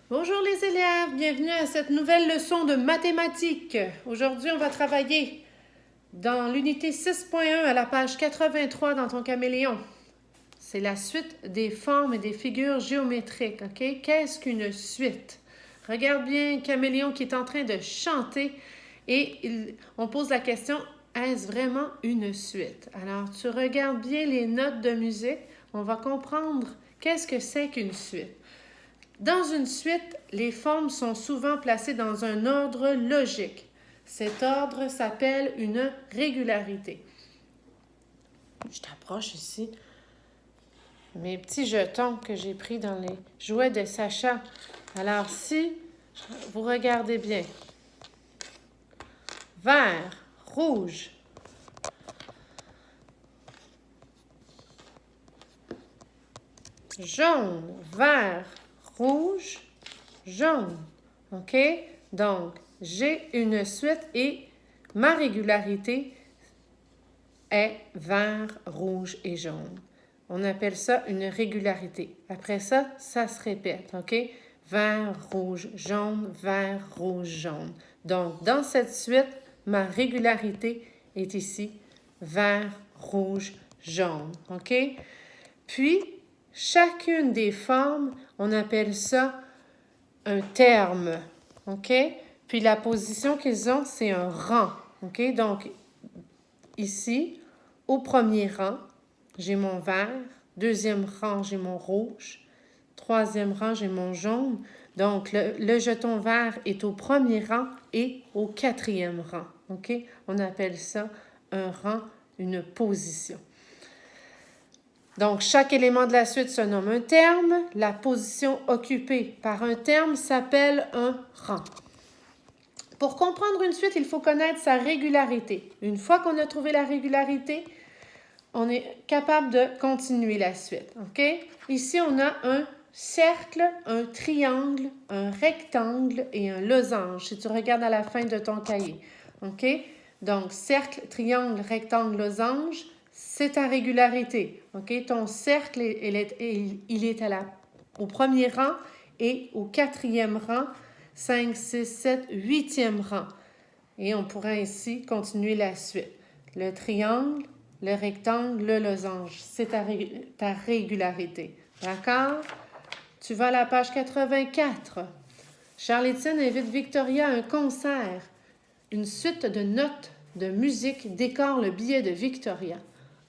Bonjour les élèves, bienvenue à cette nouvelle leçon de mathématiques. Aujourd'hui, on va travailler dans l'unité 6.1 à la page 83 dans ton caméléon. C'est la suite des formes et des figures géométriques, ok? Qu'est-ce qu'une suite? Regarde bien Caméléon qui est en train de chanter et on pose la question, est-ce vraiment une suite? Alors, tu regardes bien les notes de musique, on va comprendre qu'est-ce que c'est qu'une suite. Dans une suite, les formes sont souvent placées dans un ordre logique. Cet ordre s'appelle une régularité. Je t'approche ici. Mes petits jetons que j'ai pris dans les jouets de Sacha. Alors, si vous regardez bien, vert, rouge, jaune, vert, rouge, jaune. OK? Donc, j'ai une suite et ma régularité est vert, rouge et jaune. On appelle ça une régularité. Après ça, ça se répète, OK? Vert, rouge, jaune, vert, rouge, jaune. Donc, dans cette suite, ma régularité est ici, vert, rouge, jaune, OK? Puis, chacune des formes, on appelle ça un terme, OK? Puis la position qu'ils ont, c'est un rang, OK? Donc, ici, au premier rang, j'ai mon vert. Deuxième rang, j'ai mon rouge. Troisième rang, j'ai mon jaune. Donc, le jeton vert est au premier rang et au quatrième rang, OK? On appelle ça un rang, une position. Donc, chaque élément de la suite se nomme un terme. La position occupée par un terme s'appelle un rang. Pour comprendre une suite, il faut connaître sa régularité. Une fois qu'on a trouvé la régularité, on est capable de continuer la suite. OK? Ici, on a un cercle, un triangle, un rectangle et un losange, si tu regardes à la fin de ton cahier. OK? Donc, cercle, triangle, rectangle, losange, c'est ta régularité. OK? Ton cercle, il est au premier rang et au quatrième rang, 5, 6, 7, huitième rang. Et on pourra ainsi continuer la suite. Le triangle, le rectangle, le losange, c'est ta régularité. D'accord? Tu vas à la page 84. Charles-Étienne invite Victoria à un concert. Une suite de notes de musique décore le billet de Victoria.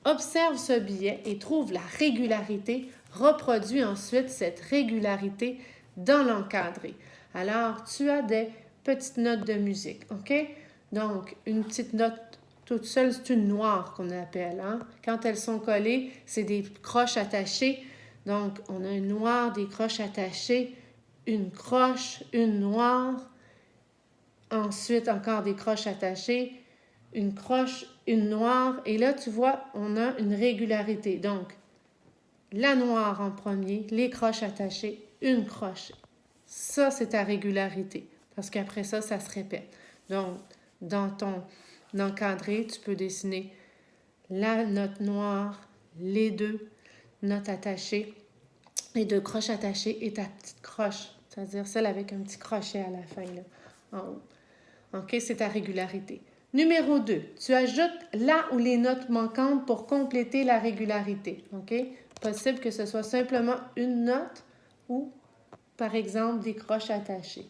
Observe ce billet et trouve la régularité. Reproduis ensuite cette régularité dans l'encadré. Alors, tu as des petites notes de musique, OK? Donc, une petite note toute seule, c'est une noire qu'on appelle. Hein? Quand elles sont collées, c'est des croches attachées. Donc, on a une noire, des croches attachées, une croche, une noire. Ensuite, encore des croches attachées, une croche, une noire. Et là, tu vois, on a une régularité. Donc, la noire en premier, les croches attachées, une croche. Ça, c'est ta régularité. Parce qu'après ça, ça se répète. Donc, dans ton encadré, tu peux dessiner la note noire, les deux notes attachées, les deux croches attachées et ta petite croche, c'est-à-dire celle avec un petit crochet à la fin, là, en haut. OK, c'est ta régularité. Numéro 2, tu ajoutes là où les notes manquantes pour compléter la régularité. OK? Possible que ce soit simplement une note ou, par exemple, des croches attachées.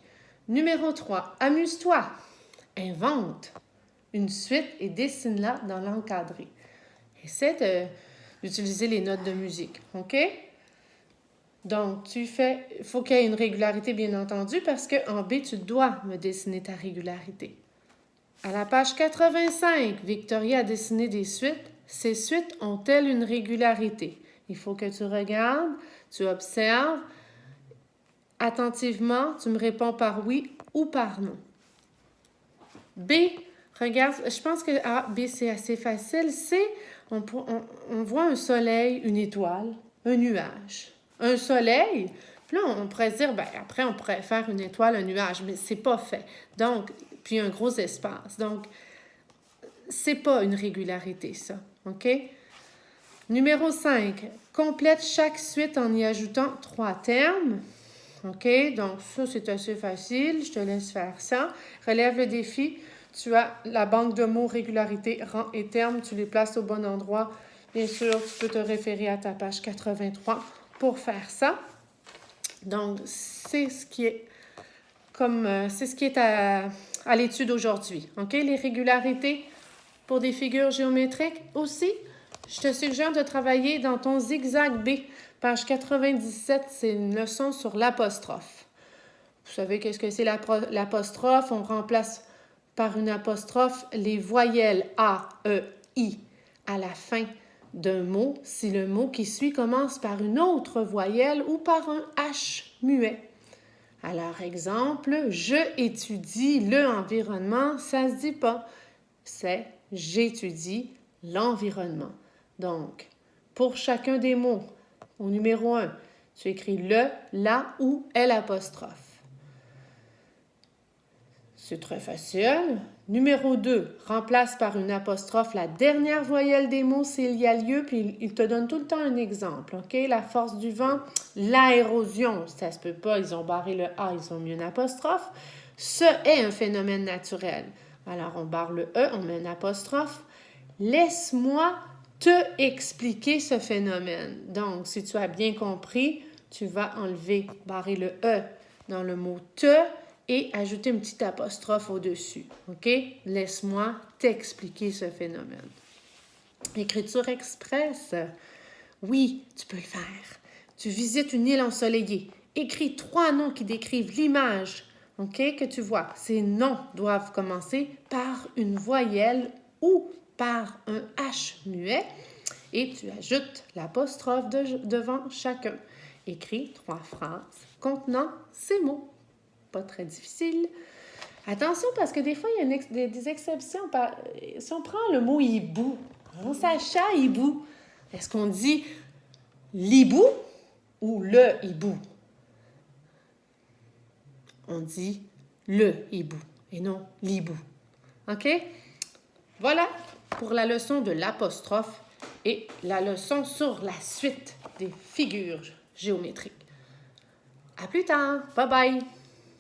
Numéro 3, amuse-toi. Invente une suite et dessine-la dans l'encadré. Essaie d'utiliser les notes de musique. OK? Donc, il faut qu'il y ait une régularité, bien entendu, parce qu'en B, tu dois me dessiner ta régularité. À la page 85, Victoria a dessiné des suites. Ces suites ont-elles une régularité? Il faut que tu regardes, tu observes attentivement, tu me réponds par oui ou par non. B, regarde, je pense que A, B, c'est assez facile. C, on voit un soleil, une étoile, un nuage. Un soleil, puis là, on pourrait dire, ben, après, on pourrait faire une étoile, un nuage, mais c'est pas fait. Donc, puis un gros espace. Donc, c'est pas une régularité, ça. OK? Numéro 5. Complète chaque suite en y ajoutant 3 termes. OK? Donc, ça, c'est assez facile. Je te laisse faire ça. Relève le défi. Tu as la banque de mots régularité, rang et terme. Tu les places au bon endroit. Bien sûr, tu peux te référer à ta page 83 pour faire ça. Donc, c'est ce qui est à l'étude aujourd'hui. OK? Les régularités pour des figures géométriques aussi. Je te suggère de travailler dans ton zigzag B. Page 97, c'est une leçon sur l'apostrophe. Vous savez qu'est-ce que c'est l'apostrophe? On remplace par une apostrophe les voyelles A, E, I à la fin d'un mot si le mot qui suit commence par une autre voyelle ou par un H muet. Alors, exemple, je étudie l'environnement, ça ne se dit pas. C'est j'étudie l'environnement. Donc, pour chacun des mots, au numéro 1, tu écris le, la ou l'apostrophe. C'est très facile. Numéro 2, remplace par une apostrophe la dernière voyelle des mots s'il y a lieu, puis il te donne tout le temps un exemple. OK? La force du vent, l'aérosion, ça se peut pas, ils ont barré le A, ils ont mis une apostrophe. Ce est un phénomène naturel. Alors, on barre le E, on met une apostrophe. Laisse-moi te expliquer ce phénomène. Donc, si tu as bien compris, tu vas barrer le E dans le mot te et ajouter une petite apostrophe au-dessus. OK? Laisse-moi t'expliquer ce phénomène. Écriture express. Oui, tu peux le faire. Tu visites une île ensoleillée. Écris 3 noms qui décrivent l'image. OK? Que tu vois. Ces noms doivent commencer par une voyelle ou par un H muet et tu ajoutes l'apostrophe devant chacun. Écris 3 phrases contenant ces mots. Pas très difficile. Attention parce que des fois, il y a des exceptions. Si on prend le mot hibou, on s'achète hibou. Est-ce qu'on dit l'hibou ou le hibou? On dit le hibou et non l'hibou. OK? Voilà pour la leçon de l'apostrophe et la leçon sur la suite des figures géométriques. À plus tard. Bye bye.